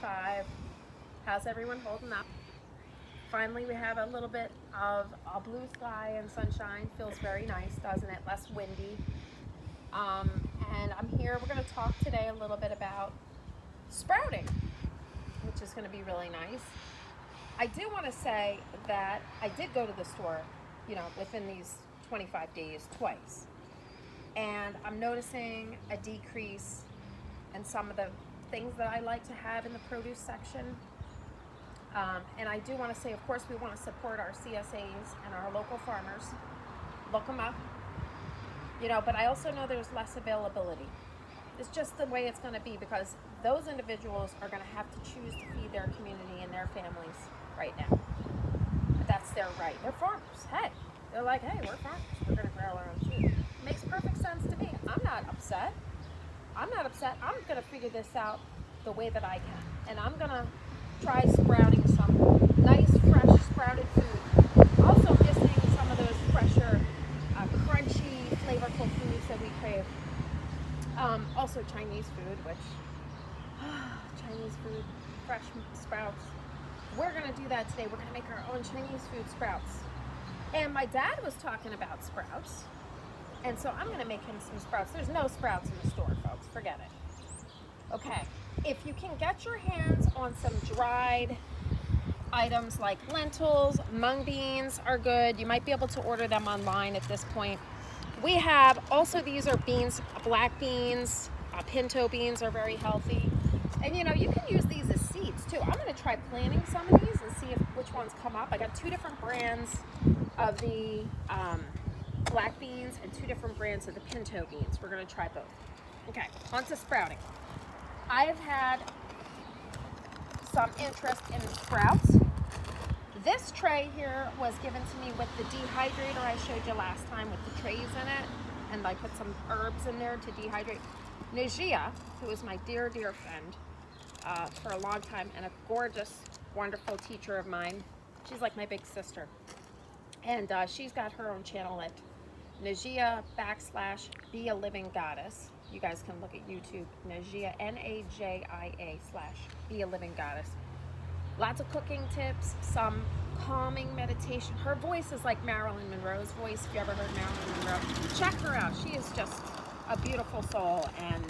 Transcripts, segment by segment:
25. How's everyone holding up? Finally, we have a little bit of a blue sky and sunshine. Feels very nice, doesn't it? Less windy. And I'm here. We're going to talk today a little bit about sprouting, which is going to be really nice. I do want to say that I did go to the store, within these 25 days twice. And I'm noticing a decrease in some of the things that I like to have in the produce section. And I do want to say, of course, we want to support our CSAs and our local farmers. Look them up. But I also know there's less availability. It's just the way it's going to be, because those individuals are going to have to choose to feed their community and their families right now. But that's their right. They're farmers. Hey, they're like, hey, we're farmers. We're going to grow our own food. It makes perfect sense to me. I'm not upset. I'm going to figure this out the way that I can. And I'm going to try sprouting some nice, fresh, sprouted food. Also missing some of those fresher, crunchy, flavorful foods that we crave. Also Chinese food, Chinese food, fresh sprouts. We're going to do that today. We're going to make our own Chinese food sprouts. And my dad was talking about sprouts. And so I'm going to make him some sprouts. There's no sprouts in the store, folks. Forget it. Okay. If you can get your hands on some dried items like lentils, mung beans are good. You might be able to order them online at this point. We have also, these are beans, black beans, pinto beans are very healthy. And you can use these as seeds too. I'm going to try planting some of these and see which ones come up. I got 2 different brands of the black beans and 2 different brands of the pinto beans. We're going to try both. Okay, on to sprouting. I've had some interest in sprouts. This tray here was given to me with the dehydrator I showed you last time with the trays in it, and I put some herbs in there to dehydrate. Najia, who is my dear, dear friend for a long time and a gorgeous, wonderful teacher of mine. She's like my big sister. And she's got her own channel at Najia / Be a Living Goddess. You guys can look at YouTube, Najia, Najia / Be a Living Goddess. Lots of cooking tips, some calming meditation. Her voice is like Marilyn Monroe's voice. If you ever heard Marilyn Monroe, check her out. She is just a beautiful soul, and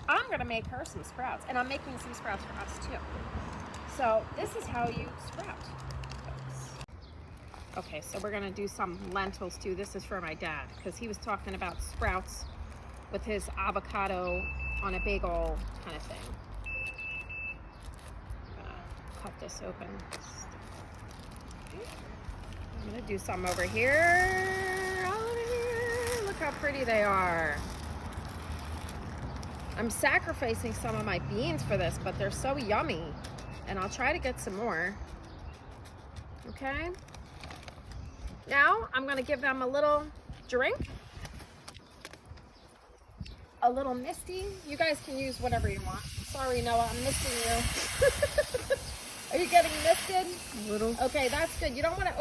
I'm gonna make her some sprouts, and I'm making some sprouts for us too. So this is how you sprout. Okay, so we're gonna do some lentils too. This is for my dad, because he was talking about sprouts with his avocado on a bagel kind of thing. I'm gonna cut this open. I'm gonna do some over here. Look how pretty they are. I'm sacrificing some of my beans for this, but they're so yummy. And I'll try to get some more. Okay. Now I'm gonna give them a little drink. A little misty. You guys can use whatever you want. Sorry, Noah, I'm misting you. Are you getting misted? A little. Okay, that's good. You don't want to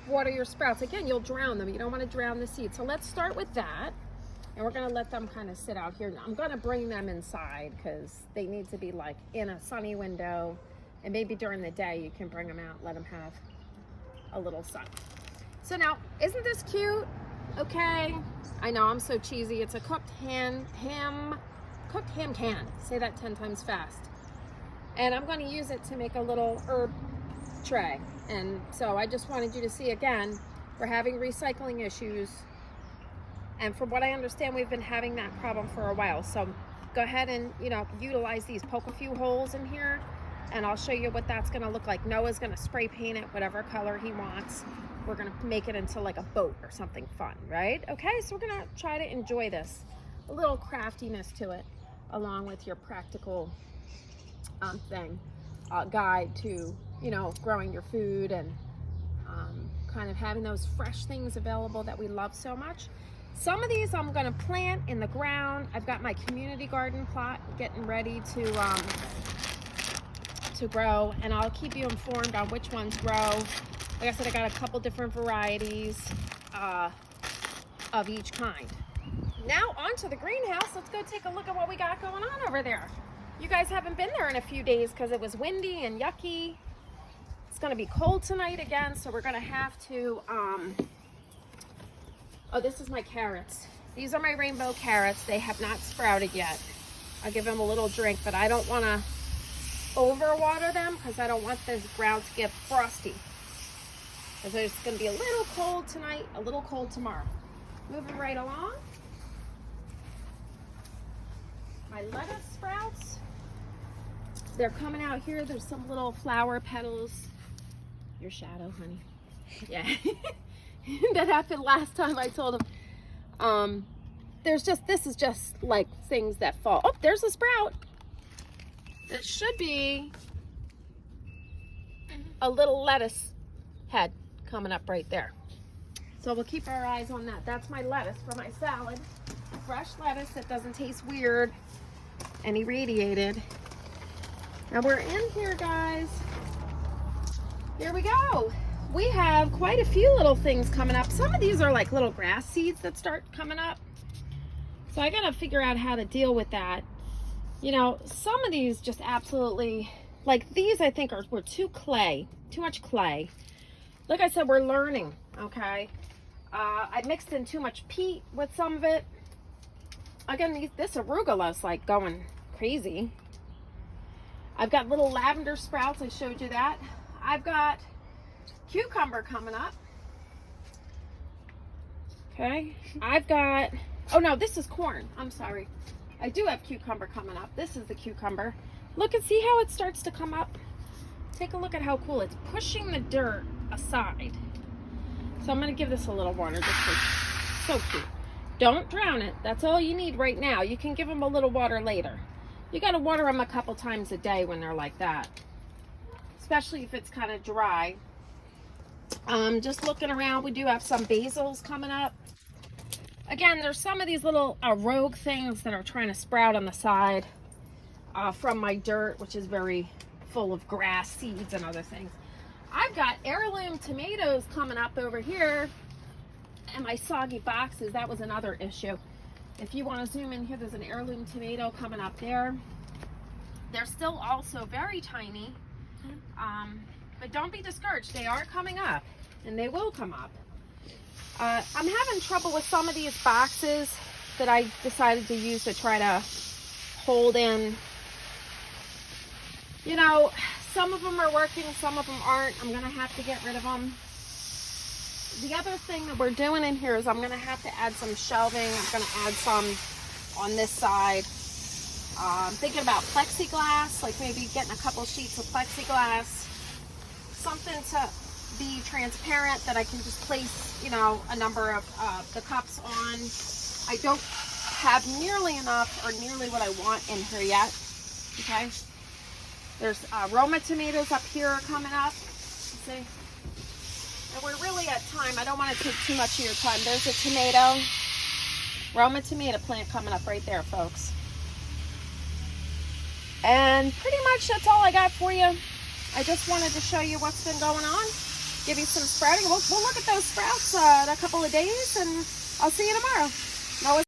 overwater your sprouts. Again, you'll drown them. You don't want to drown the seeds. So let's start with that. And we're going to let them kind of sit out here. Now, I'm going to bring them inside because they need to be like in a sunny window. And maybe during the day you can bring them out, let them have a little sun. So now, isn't this cute? Okay. I know, I'm so cheesy. It's a cooked ham can. Say that 10 times fast. And I'm going to use it to make a little herb tray. And so I just wanted you to see, again, we're having recycling issues. And from what I understand, we've been having that problem for a while. So go ahead and, utilize these. Poke a few holes in here, and I'll show you what that's going to look like. Noah's going to spray paint it whatever color he wants. We're going to make it into like a boat or something fun, right? Okay, so we're going to try to enjoy this. A little craftiness to it, along with your practical guide to, growing your food and kind of having those fresh things available that we love so much. Some of these I'm going to plant in the ground. I've got my community garden plot getting ready to grow, and I'll keep you informed on which ones grow. Like I said, I got a couple different varieties of each kind. Now onto the greenhouse. Let's go take a look at what we got going on over there. You guys haven't been there in a few days because it was windy and yucky. It's going to be cold tonight again, so we're going to have to, oh, this is my carrots. These are my rainbow carrots. They have not sprouted yet. I'll give them a little drink, but I don't want to overwater them because I don't want this ground to get frosty. Because it's going to be a little cold tonight, a little cold tomorrow. Moving right along. My lettuce sprouts. They're coming out here. There's some little flower petals. Your shadow, honey. Yeah. That happened last time I told them. This is just like things that fall. Oh, there's a sprout. It should be a little lettuce head coming up right there. So we'll keep our eyes on that. That's my lettuce for my salad. Fresh lettuce that doesn't taste weird and irradiated. Now we're in here, guys. Here we go. We have quite a few little things coming up. Some of these are like little grass seeds that start coming up. So I gotta figure out how to deal with that. You know, some of these just absolutely, like these I think were too much clay. Like I said, we're learning, okay? I mixed in too much peat with some of it. Again, this arugula is like going crazy. I've got little lavender sprouts, I showed you that. I've got cucumber coming up. Okay, I've got, oh no, this is corn, I'm sorry. I do have cucumber coming up. This is the cucumber. Look and see how it starts to come up. Take a look at how cool it's pushing the dirt aside. So I'm gonna give this a little water just for, so cute. Don't drown it, that's all you need right now. You can give them a little water later. You gotta water them a couple times a day when they're like that, especially if it's kind of dry. Just looking around, we do have some basils coming up. Again, there's some of these little rogue things that are trying to sprout on the side from my dirt, which is very full of grass seeds and other things. I've got heirloom tomatoes coming up over here, and my soggy boxes, that was another issue. If you want to zoom in here, there's an heirloom tomato coming up there. They're still also very tiny, but don't be discouraged. They are coming up, and they will come up. I'm having trouble with some of these boxes that I decided to use to try to hold in. You know, some of them are working, some of them aren't. I'm going to have to get rid of them. The other thing that we're doing in here is I'm going to have to add some shelving. I'm going to add some on this side. I'm thinking about plexiglass, like maybe getting a couple sheets of plexiglass. Something to be transparent that I can just place, you know, a number of the cups on. I don't have nearly enough or nearly what I want in here yet. Okay. There's Roma tomatoes up here coming up. See? And we're really at time. I don't want to take too much of your time. There's a tomato, Roma tomato plant coming up right there, folks. And pretty much that's all I got for you. I just wanted to show you what's been going on. Give you some sprouting. We'll look at those sprouts in a couple of days, and I'll see you tomorrow.